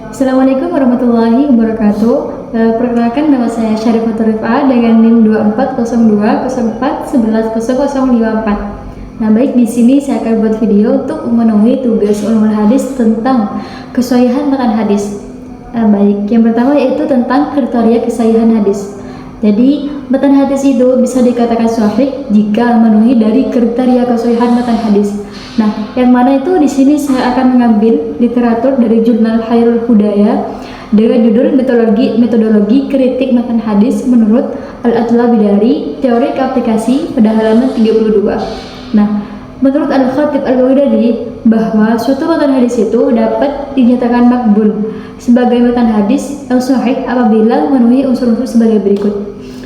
Assalamualaikum warahmatullahi wabarakatuh. Perkenalkan, nama saya Syarifatul Rif'ah dengan NIM 240204110054. Nah, baik, di sini saya akan buat video untuk memenuhi tugas ulumul hadis tentang kesahihan matan hadis. Baik, yang pertama yaitu tentang kriteria kesahihan hadis. Jadi, matan hadis itu bisa dikatakan sahih jika memenuhi dari kriteria kesahihan matan hadis. Nah, yang mana itu di sini saya akan mengambil literatur dari jurnal Khairul Hudaya dengan judul metodologi kritik matan hadis menurut Al-Atlabi dari teori aplikasi pada halaman 32. Nah, menurut Al-Khatib Al-Baghdadi bahwa suatu matan hadis itu dapat dinyatakan makbul sebagai matan hadis yang sahih apabila memenuhi unsur-unsur sebagai berikut.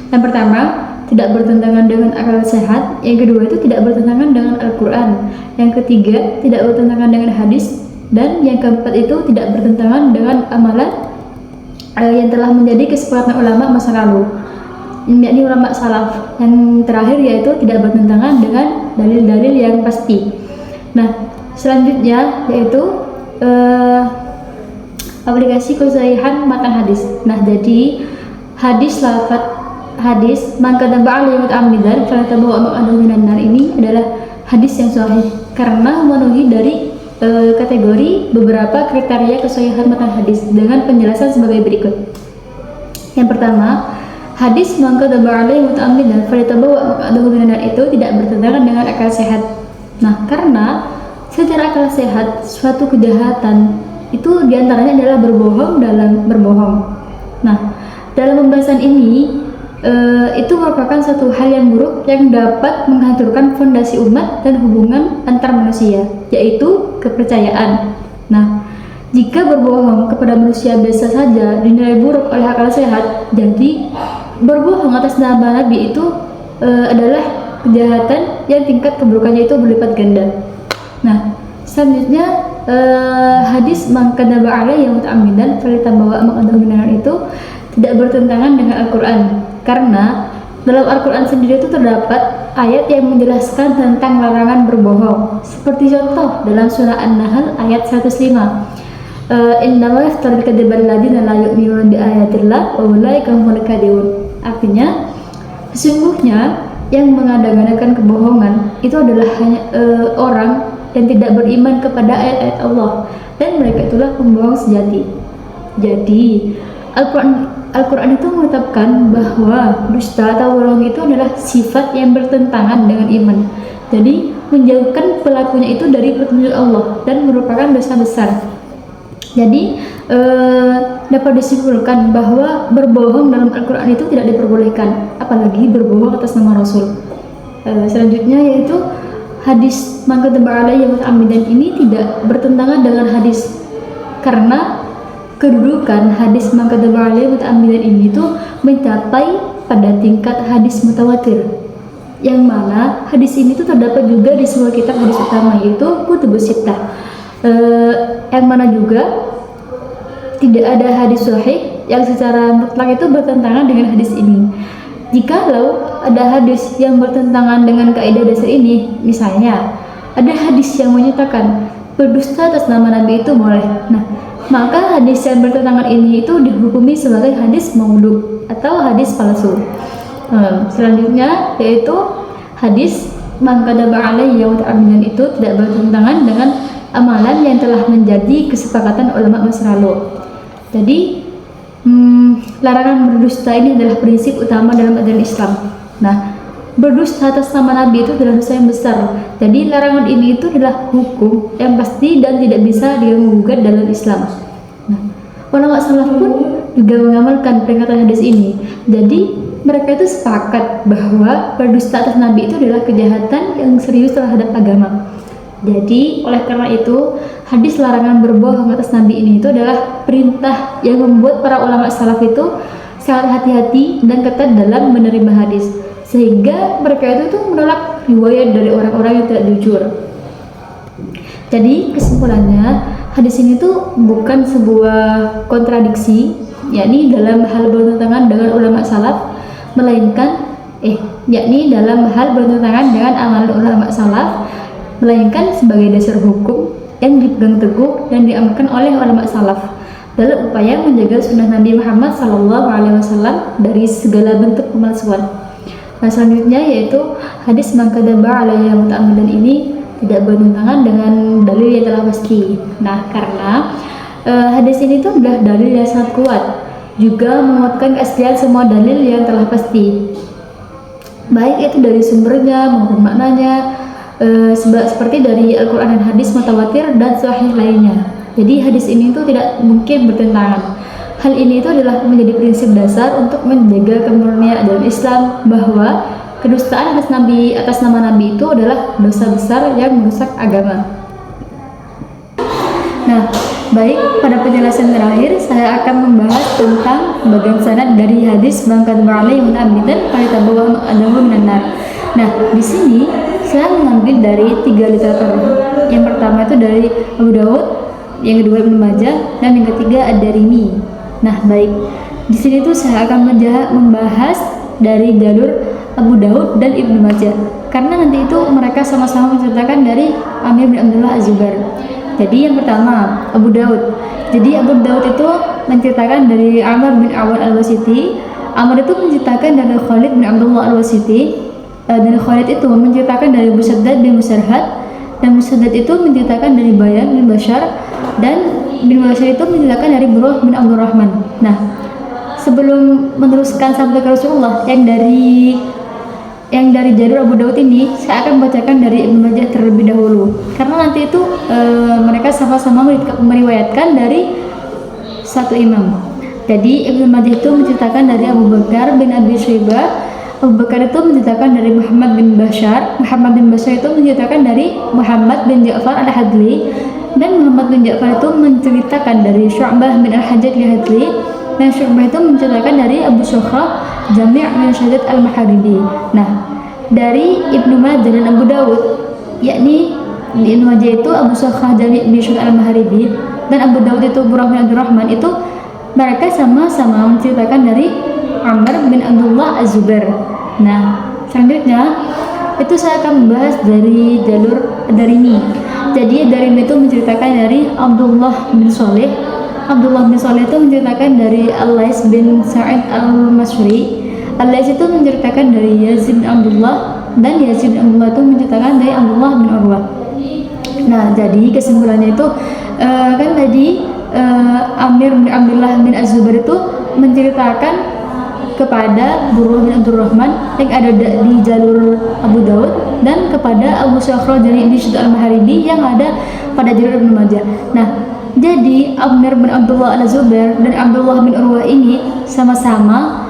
Yang pertama, tidak bertentangan dengan akal sehat. Yang kedua itu tidak bertentangan dengan Al-Quran. Yang ketiga, tidak bertentangan dengan hadis. Dan yang keempat itu tidak bertentangan dengan amalan yang telah menjadi kesepakatan ulama masa lalu, yakni ulama salaf. Yang terakhir yaitu tidak bertentangan dengan dalil-dalil yang pasti. Nah, selanjutnya yaitu aplikasi kesahihan matan hadis. Nah, jadi hadis man kadzaba alaihi muta'ammidan falatabawa maq'adahu minan nar ini adalah hadis yang sahih karena memenuhi dari kategori beberapa kriteria kesahihan matan hadis dengan penjelasan sebagai berikut. Yang pertama, hadis man kadzaba alaihi muta'ammidan falatabawa maq'adahu minan nar itu tidak bertentangan dengan akal sehat. Nah, karena secara akal sehat suatu kejahatan itu diantaranya adalah berbohong dalam berbohong. Nah, dalam pembahasan ini itu merupakan satu hal yang buruk yang dapat menghancurkan fondasi umat dan hubungan antar manusia, yaitu kepercayaan. Nah, jika berbohong kepada manusia biasa saja dinilai buruk oleh akal sehat, jadi berbohong atas nama Nabi itu adalah kejahatan yang tingkat keburukannya itu berlipat ganda. Nah, selanjutnya hadis man kadzaba alaihi muta'ammidan falyatabawwa maq'adahu minan nar itu tidak bertentangan dengan Al-Quran karena dalam Al-Quran sendiri itu terdapat ayat yang menjelaskan tentang larangan berbohong, seperti contoh dalam surah An-Nahl ayat 105, innama yaftarul kadzibal ladzina la yu'minuna bi ayatillah wa ulaika humul kadzibun. Artinya, sesungguhnya yang mengada-ngadakan kebohongan itu adalah hanya orang yang tidak beriman kepada ayat-ayat Allah, dan mereka itulah pembohong sejati. Jadi Al-Quran itu menetapkan bahwa dusta atau bohong itu adalah sifat yang bertentangan dengan iman. Jadi menjauhkan pelakunya itu dari petunjuk Allah dan merupakan dosa besar. Jadi dapat disimpulkan bahwa berbohong dalam Al-Quran itu tidak diperbolehkan, apalagi berbohong atas nama Rasul. Selanjutnya yaitu hadis man kadzaba alaihi muta'ammidan ini tidak bertentangan dengan hadis karena kedudukan hadis man kadzaba alaihi muta'ammidan ini itu mencapai pada tingkat hadis mutawatir, yang mana hadis ini tuh terdapat juga di semua kitab hadis utama yaitu Kutubus Sittah, yang mana juga tidak ada hadis sahih yang secara mutlak itu bertentangan dengan hadis ini. Jikalau ada hadis yang bertentangan dengan kaidah dasar ini, misalnya ada hadis yang menyatakan berdusta atas nama Nabi itu boleh, nah maka hadis yang bertentangan ini itu dihukumi sebagai hadis maudhu atau hadis palsu. Selanjutnya yaitu hadis man kadzaba alaihi muta'ammidan itu tidak bertentangan dengan amalan yang telah menjadi kesepakatan ulama masa lalu. Jadi larangan berdusta ini adalah prinsip utama dalam ajaran Islam. Nah, berdusta atas nama Nabi itu adalah dosa yang besar. Jadi larangan ini itu adalah hukum yang pasti dan tidak bisa diganggu-gugat dalam Islam. Nah, ulama salaf pun juga mengamalkan peringatan hadis ini. Jadi mereka itu sepakat bahwa berdusta atas Nabi itu adalah kejahatan yang serius terhadap agama. Jadi oleh karena itu hadis larangan berbohong atas Nabi ini itu adalah perintah yang membuat para ulama salaf itu sangat hati-hati dan ketat dalam menerima hadis, sehingga mereka itu tuh menolak riwayat dari orang-orang yang tidak jujur. Jadi kesimpulannya hadis ini tuh bukan sebuah kontradiksi, yakni dalam hal bertentangan dengan ulama salaf, melainkan dalam hal bertentangan dengan amalan ulama salaf, melainkan sebagai dasar hukum yang dipegang teguh dan diamalkan oleh ulama salaf. dalam upaya menjaga sunnah Nabi Muhammad SAW dari segala bentuk pemalsuan. Nah, selanjutnya yaitu hadis man kadzaba alayya muta'ammidan ini tidak bertentangan dengan dalil yang telah pasti. Nah, karena hadis ini tuh adalah dalil yang sangat kuat, juga menguatkan keaslian semua dalil yang telah pasti, baik itu dari sumbernya maupun maknanya, seperti dari Al-Quran dan hadis mutawatir dan sahih lainnya. Jadi hadis ini tuh tidak mungkin bertentangan. Hal ini itu adalah menjadi prinsip dasar untuk menjaga kemurnian dalam Islam, bahwa kedustaan atas nama Nabi itu adalah dosa besar yang merusak agama. Nah, baik, pada penjelasan terakhir saya akan membahas tentang bagian sanad dari hadis man kadzaba alayya muta'ammidan falyatabawa maq'adahu minan nar. Nah, di sini saya mengambil dari 3 literatur. Yang pertama itu dari Abu Daud, yang kedua Ibnu Majah, dan yang ketiga Ad-Darimi. Nah, baik, di sini tuh saya akan membahas dari jalur Abu Daud dan Ibnu Majah, karena nanti itu mereka sama-sama menceritakan dari Amir bin Abdullah Az-Zubair. Jadi yang pertama Abu Daud. Jadi Abu Daud itu menceritakan dari Amr bin Awan Al-Wasiti. Amr itu menceritakan dari Khalid bin Abdullah Al-Wasiti, dan Khalid itu menceritakan dari Musaddad bin Musarhad, dan Musaddad itu menceritakan dari Bayan bin Bashar, dan bin Bashar itu menceritakan dari Burah bin Abdurrahman. Nah, sebelum meneruskan sampai ke Rasulullah yang dari jalur Abu Daud ini, saya akan bacakan dari Ibnu Majah terlebih dahulu, karena nanti itu mereka sama-sama meriwayatkan dari satu imam. Jadi Ibnu Majah itu menceritakan dari Abu Bakar bin Abi Syaibah. Abu Bakar itu menceritakan dari Muhammad bin Bashar. Muhammad bin Bashar itu menceritakan dari Muhammad bin Ja'far Al-Hadli, dan Muhammad bin Ja'far itu menceritakan dari Syu'bah bin Al-Hajjaj Al-Hadli, dan Syu'bah itu menceritakan dari Abu Sukhrah Jami' bin Shaddad Al-Maharibi. Nah, dari Ibnu Majah dan Abu Dawud, yakni di Ibnu Majah itu Abu Sukhrah Jami' bin Shaddad Al-Maharibi, dan Abu Dawud itu Burah bin Abdurrahman, itu mereka sama-sama menceritakan dari Amr bin Abdullah Az-Zubair. Nah, selanjutnya itu saya akan membahas dari jalur Ad-Darimi. Jadi Ad-Darimi itu menceritakan dari Abdullah bin Saleh. Abdullah bin Saleh itu menceritakan dari Al-Lais bin Sa'id Al-Masri. Al-Lais itu menceritakan dari Yazid bin Abdullah, dan Yazid bin Abdullah itu menceritakan dari Abdullah bin Urwah. Nah, jadi kesimpulannya itu kan tadi Amir bin Abdullah bin Az-Zubair itu menceritakan kepada Burah bin Abdurrahman yang ada di jalur Abu Daud, dan kepada Abu Sukhrah dari Ibnu Shaddad Al-Maharibi yang ada pada jalur Ibnu Majah. Nah, jadi Amir bin Abdullah Al-Zubair dan Abdullah bin Urwah ini sama-sama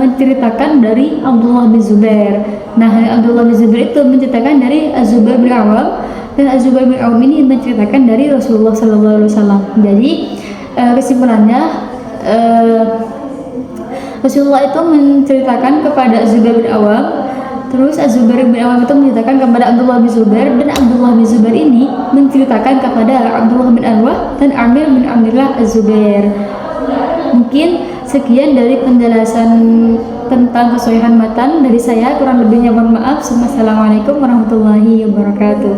menceritakan dari Abdullah bin Zubair. Nah, Abdullah bin Zubair itu menceritakan dari Az-Zubair bin Awam, dan Az-Zubair bin Awam ini menceritakan dari Rasulullah SAW. Jadi kesimpulannya, Rasulullah itu menceritakan kepada Az-Zubair bin Awam, terus Az-Zubair bin Awam itu menceritakan kepada Abdullah bin Zubair, dan Abdullah bin Zubair ini menceritakan kepada Abdullah bin Arwah dan Amir bin Abdullah Az-Zubair. Mungkin sekian dari penjelasan tentang kesohihan matan dari saya, kurang lebihnya mohon maaf. Assalamualaikum warahmatullahi wabarakatuh.